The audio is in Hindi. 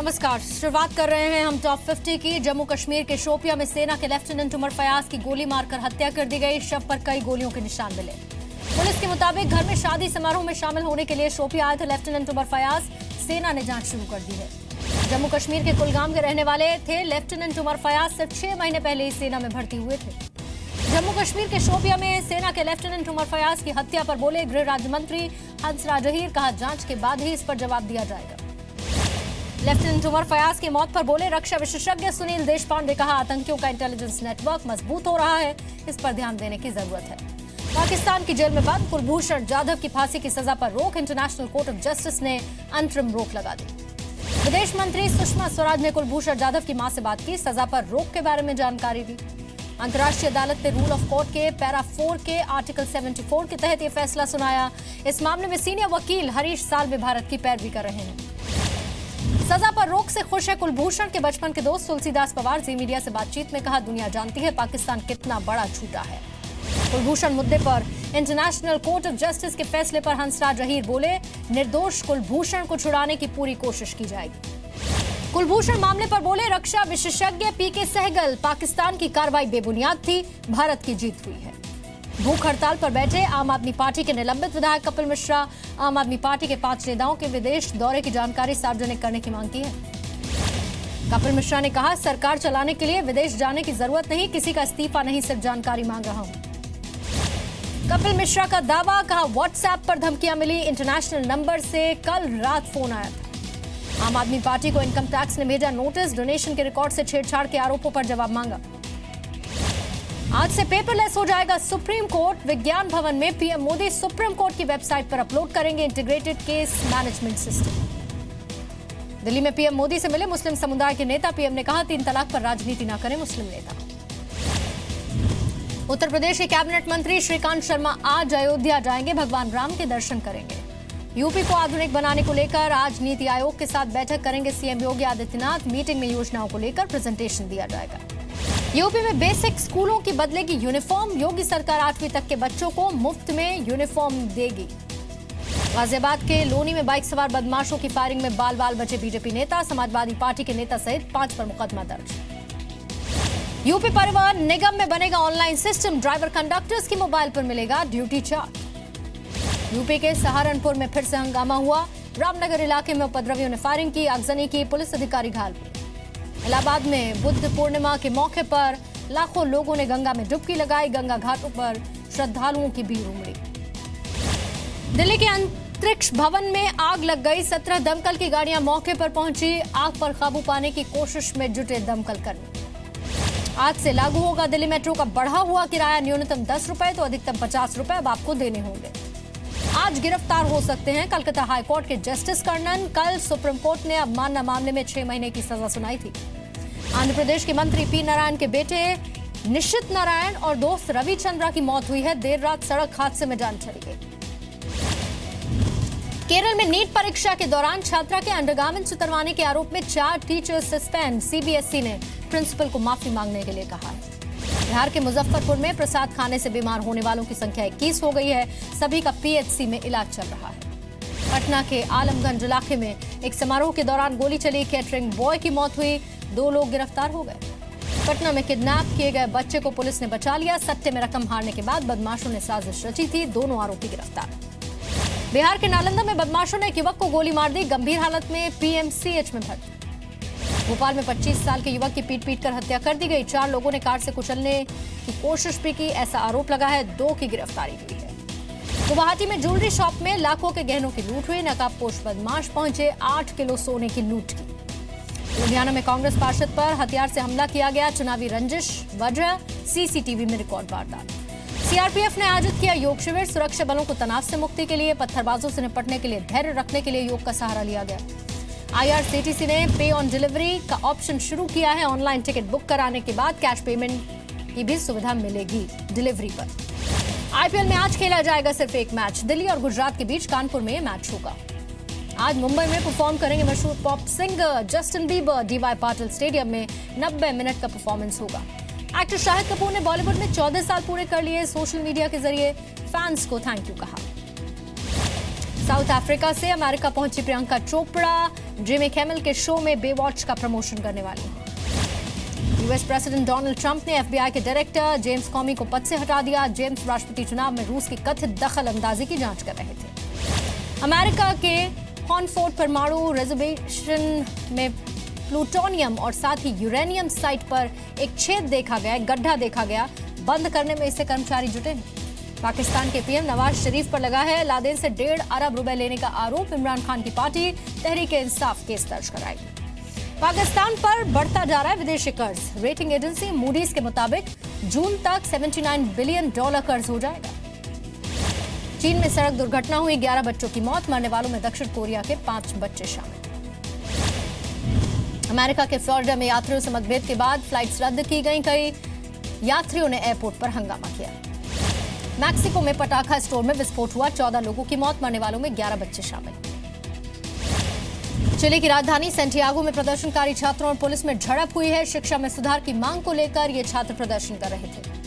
नमस्कार। शुरुआत कर रहे हैं हम टॉप 50 की। जम्मू कश्मीर के शोपिया में सेना के लेफ्टिनेंट उमर फयाज की गोली मारकर हत्या कर दी गई। शव पर कई गोलियों के निशान मिले। पुलिस के मुताबिक घर में शादी समारोह में शामिल होने के लिए शोपिया आए थे लेफ्टिनेंट उमर फयाज। सेना ने जांच शुरू कर दी है। जम्मू कश्मीर के कुलगाम के रहने वाले थे लेफ्टिनेंट उमर फयाज। सिर्फ 6 महीने पहले ही सेना में भर्ती हुए थे। जम्मू कश्मीर के शोपिया में सेना के लेफ्टिनेंट उमर फयाज की हत्या पर बोले गृह राज्य मंत्री हंसराज अहीर। कहा, जांच के बाद ही इस पर जवाब दिया जाएगा। लेफ्टिनेंट उमर फयाज की मौत पर बोले रक्षा विशेषज्ञ सुनील देशपांडे। कहा, आतंकियों का इंटेलिजेंस नेटवर्क मजबूत हो रहा है, इस पर ध्यान देने की जरूरत है। पाकिस्तान की जेल में बंद कुलभूषण जाधव की फांसी की सजा पर रोक। इंटरनेशनल कोर्ट ऑफ जस्टिस ने अंतरिम रोक लगा दी। विदेश मंत्री सुषमा स्वराज ने कुलभूषण जाधव की मां से बात की, सजा पर रोक के बारे में जानकारी दी। अंतर्राष्ट्रीय अदालत ने रूल ऑफ कोर्ट के पैरा 4 के आर्टिकल 74 के तहत यह फैसला सुनाया। इस मामले में सीनियर वकील हरीश साल्वे भारत की पैरवी कर रहे हैं। सजा पर रोक से खुश है कुलभूषण के बचपन के दोस्त तुलसीदास पवार। जी मीडिया से बातचीत में कहा, दुनिया जानती है पाकिस्तान कितना बड़ा झूठा है। कुलभूषण मुद्दे पर इंटरनेशनल कोर्ट ऑफ जस्टिस के फैसले पर हंसराज अहीर बोले, निर्दोष कुलभूषण को छुड़ाने की पूरी कोशिश की जाएगी। कुलभूषण मामले पर बोले रक्षा विशेषज्ञ पीके सहगल, पाकिस्तान की कार्रवाई बेबुनियाद थी, भारत की जीत हुई है। भूख हड़ताल पर बैठे आम आदमी पार्टी के निलंबित विधायक कपिल मिश्रा। आम आदमी पार्टी के 5 नेताओं के विदेश दौरे की जानकारी सार्वजनिक करने की मांग की है। कपिल मिश्रा ने कहा, सरकार चलाने के लिए विदेश जाने की जरूरत नहीं, किसी का इस्तीफा नहीं, सिर्फ जानकारी मांग रहा हूं। कपिल मिश्रा का दावा। कहा, व्हाट्सएप पर धमकियां मिली, इंटरनेशनल नंबर से कल रात फोन आया था। आम आदमी पार्टी को इनकम टैक्स ने भेजा नोटिस। डोनेशन के रिकॉर्ड से छेड़छाड़ के आरोपों पर जवाब मांगा। आज से पेपरलेस हो जाएगा सुप्रीम कोर्ट। विज्ञान भवन में पीएम मोदी सुप्रीम कोर्ट की वेबसाइट पर अपलोड करेंगे integrated case management system. Delhi में पीएम मोदी से मिले मुस्लिम समुदाय के नेता। पीएम ने कहा, 3 तलाक पर राजनीति न करें मुस्लिम नेता। उत्तर प्रदेश के कैबिनेट मंत्री श्रीकांत शर्मा आज अयोध्या जाएंगे, भगवान राम के दर्शन करेंगे। यूपी को आधुनिक बनाने को लेकर आज नीति आयोग के साथ बैठक करेंगे सीएम योगी आदित्यनाथ। मीटिंग में योजनाओं को लेकर प्रेजेंटेशन दिया जाएगा। यूपी में बेसिक स्कूलों की बदलेगी यूनिफॉर्म। योगी सरकार 8वीं तक के बच्चों को मुफ्त में यूनिफॉर्म देगी। गाजियाबाद के लोनी में बाइक सवार बदमाशों की फायरिंग में बाल बचे बीजेपी नेता। समाजवादी पार्टी के नेता सहित 5 पर मुकदमा दर्ज। यूपी परिवहन निगम में बनेगा ऑनलाइन सिस्टम। ड्राइवर कंडक्टर्स की मोबाइल पर मिलेगा ड्यूटी चार्ट। यूपी के सहारनपुर में फिर से हंगामा हुआ। रामनगर इलाके में उपद्रवियों ने फायरिंग की, आगजनी की, पुलिस अधिकारी घायल हुए। इलाहाबाद में बुद्ध पूर्णिमा के मौके पर लाखों लोगों ने गंगा में डुबकी लगाई। गंगा घाटों पर श्रद्धालुओं की भीड़ उमड़ी। दिल्ली के अंतरिक्ष भवन में आग लग गई। 17 दमकल की गाड़ियां मौके पर पहुंची। आग पर काबू पाने की कोशिश में जुटे दमकल कर्मी। आज से लागू होगा दिल्ली मेट्रो का बढ़ा हुआ किराया। न्यूनतम 10 रुपए तो अधिकतम 50 रुपए अब आपको देने होंगे। आज गिरफ्तार हो सकते हैं कलकत्ता हाईकोर्ट के जस्टिस कर्णन। कल सुप्रीम कोर्ट ने अवमानना मामले में 6 महीने की सजा सुनाई थी। आंध्र प्रदेश के मंत्री पी नारायण के बेटे निशित नारायण और दोस्त रविचंद्रा की मौत हुई है। देर रात सड़क हादसे में जान चली गई। केरल में नीट परीक्षा के दौरान छात्रा के अंडरगारमेंट्स उतरवाने के आरोप में 4 टीचर्स सस्पेंड। सीबीएसई ने प्रिंसिपल को माफी मांगने के लिए कहा है। बिहार के मुजफ्फरपुर में प्रसाद खाने से बीमार होने वालों की संख्या 21 हो गई है। सभी का पीएचसी में इलाज चल रहा है। पटना के आलमगंज इलाके में एक समारोह के दौरान गोली चली। कैटरिंग बॉय की मौत हुई, 2 लोग गिरफ्तार हो गए। पटना में किडनैप किए गए बच्चे को पुलिस ने बचा लिया। सट्टे में रकम हारने के बाद बदमाशों ने साजिश रची थी। दोनों आरोपी गिरफ्तार। बिहार के नालंदा में बदमाशों ने एक युवक को गोली मार दी। गंभीर हालत में पीएमसीएच में भर्ती। भोपाल में 25 साल के युवक की पीट कर हत्या कर दी गई। 4 लोगों ने कार से कुचलने की कोशिश भी की, ऐसा आरोप लगा है। 2 की गिरफ्तारी हुई है। गुवाहाटी में ज्वेलरी शॉप में लाखों के गहनों की लूट हुई। नकाबपोश बदमाश पहुंचे, 8 किलो सोने की लूट की। लुधियाना में कांग्रेस पार्षद पर हथियार से हमला किया गया। चुनावी रंजिश, वजह सीसीटीवी में रिकॉर्ड वारदात। सीआरपीएफ ने आयोजित किया योग शिविर। सुरक्षा बलों को तनाव से मुक्ति के लिए, पत्थरबाजों से निपटने के लिए, धैर्य रखने के लिए योग का सहारा लिया गया। आईआरसीटीसी ने पे ऑन डिलीवरी का ऑप्शन शुरू किया है। ऑनलाइन टिकट बुक कराने के बाद कैश पेमेंट की भी सुविधा मिलेगी डिलीवरी पर। आईपीएल में आज खेला जाएगा सिर्फ एक मैच। दिल्ली और गुजरात के बीच कानपुर में मैच होगा। आज मुंबई में परफॉर्म करेंगे मशहूर pop singer Justin Bieber. D Y Patil stadium में 90 मिनट का परफॉर्मेंस होगा। एक्टर शाहिद कपूर ने बॉलीवुड में 14 साल पूरे कर लिए। सोशल मीडिया के जरिए फैंस को थैंक यू कहा। साउथ अफ्रीका से अमेरिका पहुंची प्रियंका चोपड़ा जिमी किमेल के शो में बेवॉच का प्रमोशन करने वाली हैं। यूएस प्रेसिडेंट डोनाल्ड ट्रंप ने एफबीआई के डायरेक्टर जेम्स कॉमी को पद से हटा दिया। जेम्स राष्ट्रपति चुनाव में रूस की कथित दखल अंदाजी की जांच कर रहे थे। अमेरिका के हॉर्नफोर्ड परमाणु रिजर्वेशन में प्लूटोनियम और साथ ही यूरेनियम साइट पर एक छेद देखा गया, गड्ढा देखा गया। बंद करने में इससे कर्मचारी जुटे हैं। पाकिस्तान के पीएम नवाज शरीफ पर लगा है लादेन से 1.5 अरब रुपए लेने का आरोप। इमरान खान की पार्टी तहरीक इंसाफ केस दर्ज कराएगी। पाकिस्तान पर बढ़ता जा रहा है विदेशी कर्ज। रेटिंग एजेंसी मूडीज के मुताबिक जून तक $79 बिलियन कर्ज हो जाएगा। चीन में सड़क दुर्घटना हुई, 11 बच्चों की मौत, मरने वालों में दक्षिण कोरिया के 5 बच्चे शामिल। अमेरिका के फ्लोरिडा में यात्रियों से मतभेद के बाद फ्लाइट्स रद्द की गई। कई यात्रियों ने एयरपोर्ट पर हंगामा किया। मैक्सिको में पटाखा स्टोर में विस्फोट हुआ, 14 लोगों की मौत, मरने वालों में 11 बच्चे शामिल। चिली की राजधानी सैंटियागो में प्रदर्शनकारी छात्रों और पुलिस में झड़प हुई है। शिक्षा में सुधार की मांग को लेकर ये छात्र प्रदर्शन कर रहे थे।